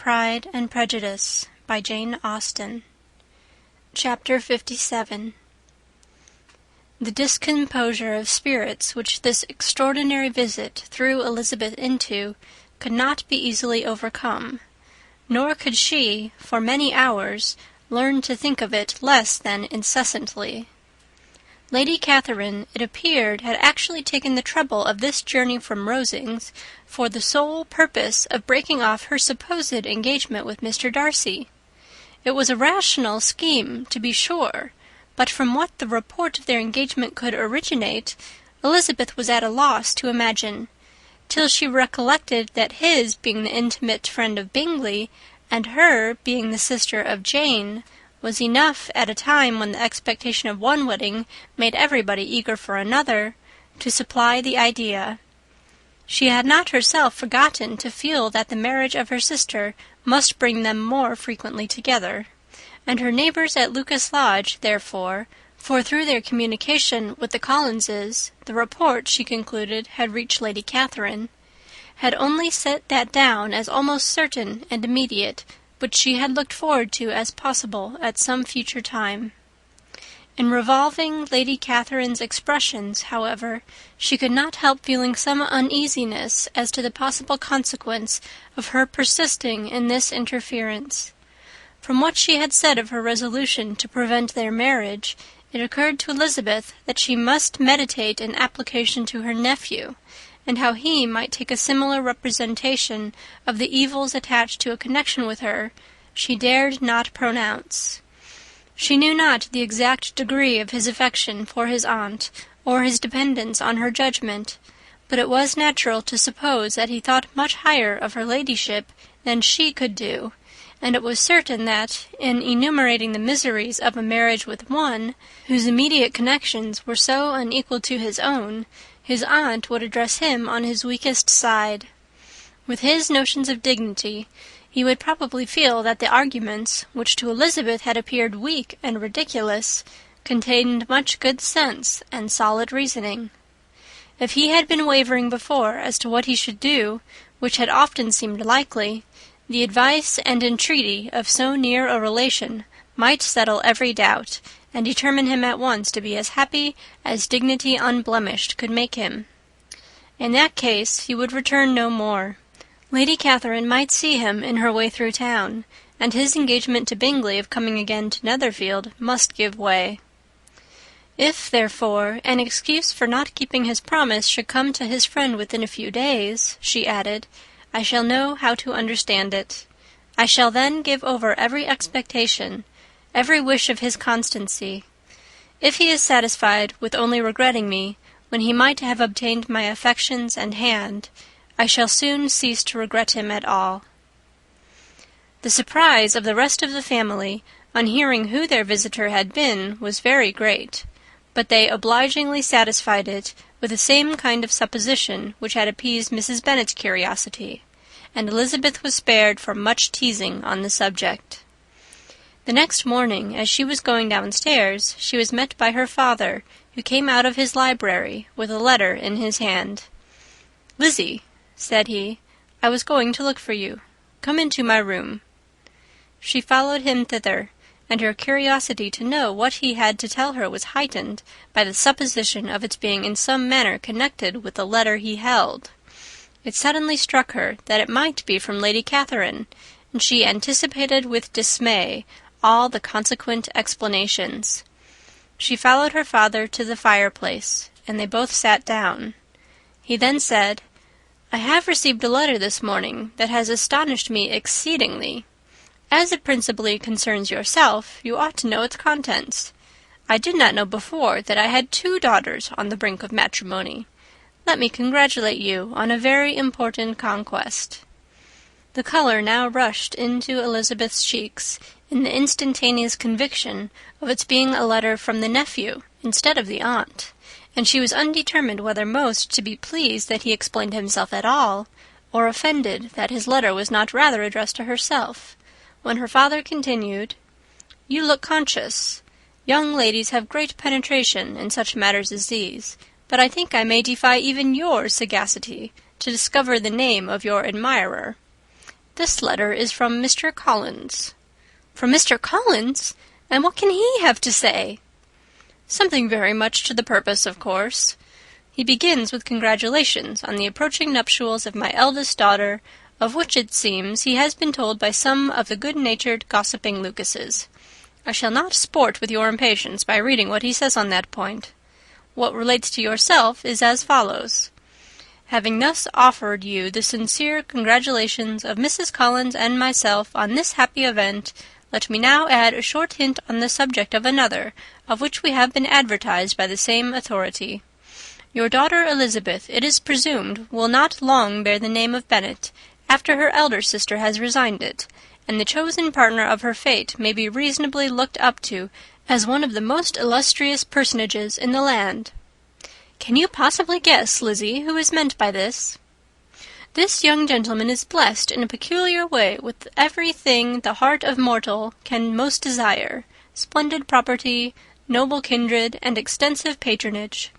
Pride and Prejudice by Jane Austen. Chapter 57. The discomposure of spirits which this extraordinary visit threw Elizabeth into could not be easily overcome, nor could she, for many hours, learn to think of it less than incessantly. Lady Catherine, it appeared, had actually taken the trouble of this journey from Rosings for the sole purpose of breaking off her supposed engagement with Mr. Darcy. It was a rational scheme, to be sure, but from what the report of their engagement could originate, Elizabeth was at a loss to imagine, till she recollected that his being the intimate friend of Bingley, and her being the sister of Jane, was enough, at a time when the expectation of one wedding made everybody eager for another, to supply the idea. She had not herself forgotten to feel that the marriage of her sister must bring them more frequently together, and her neighbours at Lucas Lodge, therefore, for through their communication with the Collinses, the report, she concluded, had reached Lady Catherine, had only set that down as almost certain and immediate, which she had looked forward to as possible at some future time. In revolving Lady Catherine's expressions, however, she could not help feeling some uneasiness as to the possible consequence of her persisting in this interference. From what she had said of her resolution to prevent their marriage, it occurred to Elizabeth that she must meditate an application to her nephew, and how he might take a similar representation of the evils attached to a connection with her, she dared not pronounce. She knew not the exact degree of his affection for his aunt, or his dependence on her judgment, but it was natural to suppose that he thought much higher of her ladyship than she could do, and it was certain that, in enumerating the miseries of a marriage with one, whose immediate connections were so unequal to his own, his aunt would address him on his weakest side. With his notions of dignity, he would probably feel that the arguments, which to Elizabeth had appeared weak and ridiculous, contained much good sense and solid reasoning. If he had been wavering before as to what he should do, which had often seemed likely, the advice and entreaty of so near a relation might settle every doubt, and determine him at once to be as happy as dignity unblemished could make him. In that case he would return no more. Lady Catherine might see him in her way through town, and his engagement to Bingley of coming again to Netherfield must give way. If, therefore, an excuse for not keeping his promise should come to his friend within a few days, she added, I shall know how to understand it. I shall then give over every expectation, every wish of his constancy. If he is satisfied with only regretting me, when he might have obtained my affections and hand, I shall soon cease to regret him at all. The surprise of the rest of the family, on hearing who their visitor had been, was very great, but they obligingly satisfied it with the same kind of supposition which had appeased Mrs. Bennet's curiosity, and Elizabeth was spared from much teasing on the subject. The next morning, as she was going downstairs, she was met by her father, who came out of his library with a letter in his hand. "Lizzie," said he, "I was going to look for you. Come into my room." She followed him thither, and her curiosity to know what he had to tell her was heightened by the supposition of its being in some manner connected with the letter he held. It suddenly struck her that it might be from Lady Catherine, and she anticipated with dismay all the consequent explanations. She followed her father to the fireplace, and they both sat down. He then said, "I have received a letter this morning that has astonished me exceedingly. As it principally concerns yourself, you ought to know its contents. I did not know before that I had 2 daughters on the brink of matrimony. Let me congratulate you on a very important conquest." The colour now rushed into Elizabeth's cheeks in the instantaneous conviction of its being a letter from the nephew instead of the aunt, and she was undetermined whether most to be pleased that he explained himself at all, or offended that his letter was not rather addressed to herself, when her father continued, "You look conscious. Young ladies have great penetration in such matters as these, but I think I may defy even your sagacity to discover the name of your admirer. This letter is from Mr. Collins." "From Mr. Collins? And what can he have to say?" "Something very much to the purpose, of course. He begins with congratulations on the approaching nuptials of my eldest daughter, of which, it seems, he has been told by some of the good-natured, gossiping Lucases. I shall not sport with your impatience by reading what he says on that point. What relates to yourself is as follows. Having thus offered you the sincere congratulations of Mrs. Collins and myself on this happy event, let me now add a short hint on the subject of another, of which we have been advertised by the same authority. Your daughter Elizabeth, it is presumed, will not long bear the name of Bennet, after her elder sister has resigned it, and the chosen partner of her fate may be reasonably looked up to as one of the most illustrious personages in the land. Can you possibly guess, Lizzie, who is meant by this? This young gentleman is blessed in a peculiar way with everything the heart of mortal can most desire, splendid property, noble kindred, and extensive patronage.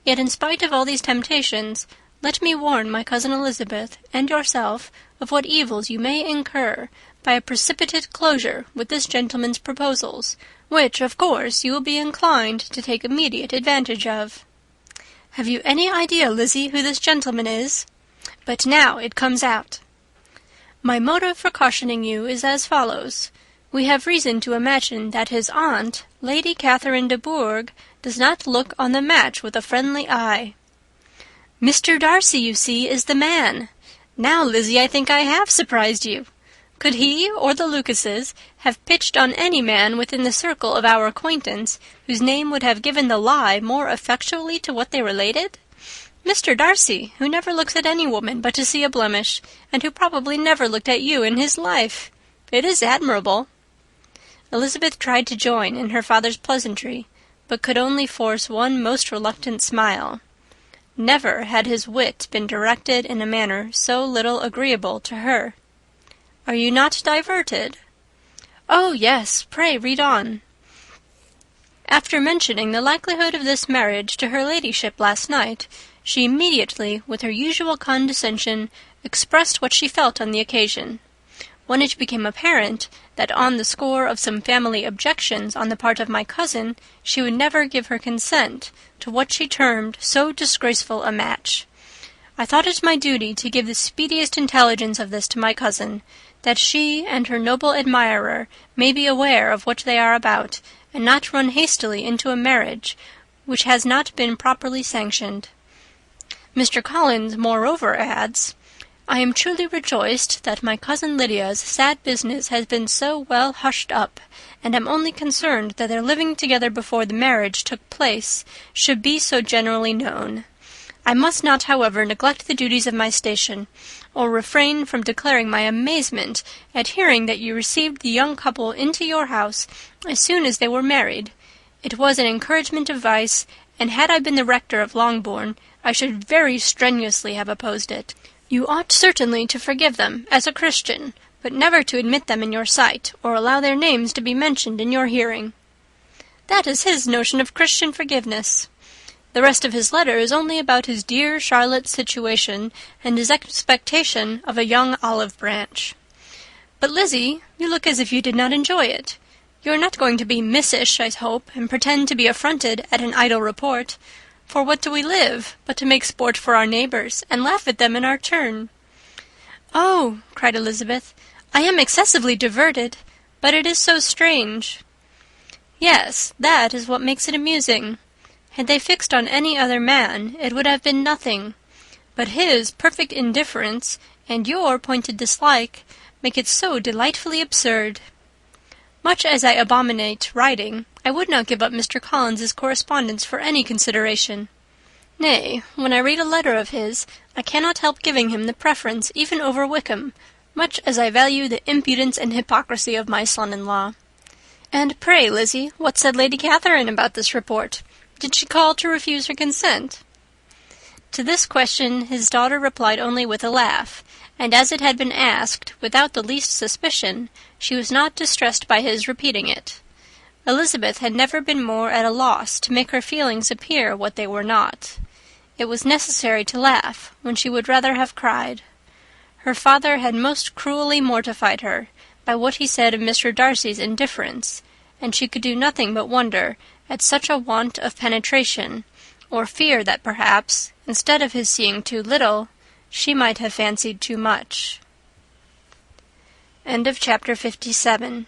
Yet in spite of all these temptations, let me warn my cousin Elizabeth and yourself of what evils you may incur by a precipitate closure with this gentleman's proposals, which, of course, you will be inclined to take immediate advantage of. Have you any idea, Lizzie, who this gentleman is? But now it comes out. My motive for cautioning you is as follows. We have reason to imagine that his aunt, Lady Catherine de Bourgh, does not look on the match with a friendly eye. Mr. Darcy, you see, is the man. Now, Lizzie, I think I have surprised you. Could he or the Lucases have pitched on any man within the circle of our acquaintance whose name would have given the lie more effectually to what they related? Mr. Darcy, who never looks at any woman but to see a blemish, and who probably never looked at you in his life. It is admirable." Elizabeth tried to join in her father's pleasantry, but could only force one most reluctant smile. Never had his wit been directed in a manner so little agreeable to her. "Are you not diverted?" "Oh, yes, pray read on." After mentioning the likelihood of this marriage to her ladyship last night, she immediately, with her usual condescension, expressed what she felt on the occasion. When it became apparent that on the score of some family objections on the part of my cousin, she would never give her consent to what she termed so disgraceful a match, I thought it my duty to give the speediest intelligence of this to my cousin, that she and her noble admirer may be aware of what they are about, and not run hastily into a marriage which has not been properly sanctioned. Mr. Collins, moreover, adds, "I am truly rejoiced that my cousin Lydia's sad business has been so well hushed up, and am only concerned that their living together before the marriage took place should be so generally known. I must not, however, neglect the duties of my station, or refrain from declaring my amazement at hearing that you received the young couple into your house as soon as they were married. It was an encouragement of vice, and had I been the rector of Longbourn, I should very strenuously have opposed it. You ought certainly to forgive them as a Christian, but never to admit them in your sight, or allow their names to be mentioned in your hearing." "That is his notion of Christian forgiveness. The rest of his letter is only about his dear Charlotte's situation and his expectation of a young olive branch. But, Lizzie, you look as if you did not enjoy it. You are not going to be missish, I hope, and pretend to be affronted at an idle report. For what do we live, but to make sport for our neighbours, and laugh at them in our turn?" "Oh," cried Elizabeth, "I am excessively diverted, but it is so strange." "Yes, that is what makes it amusing. Had they fixed on any other man, it would have been nothing. But his perfect indifference and your pointed dislike make it so delightfully absurd. Much as I abominate writing, I would not give up Mr. Collins's correspondence for any consideration. Nay, when I read a letter of his, I cannot help giving him the preference even over Wickham, much as I value the impudence and hypocrisy of my son-in-law. And pray, Lizzie, what said Lady Catherine about this report? Did she call to refuse her consent?" To this question his daughter replied only with a laugh, and as it had been asked without the least suspicion, she was not distressed by his repeating it. Elizabeth had never been more at a loss to make her feelings appear what they were not. It was necessary to laugh when she would rather have cried. Her father had most cruelly mortified her by what he said of Mr. Darcy's indifference, and she could do nothing but wonder at such a want of penetration, or fear that perhaps, instead of his seeing too little, she might have fancied too much. Chapter 57.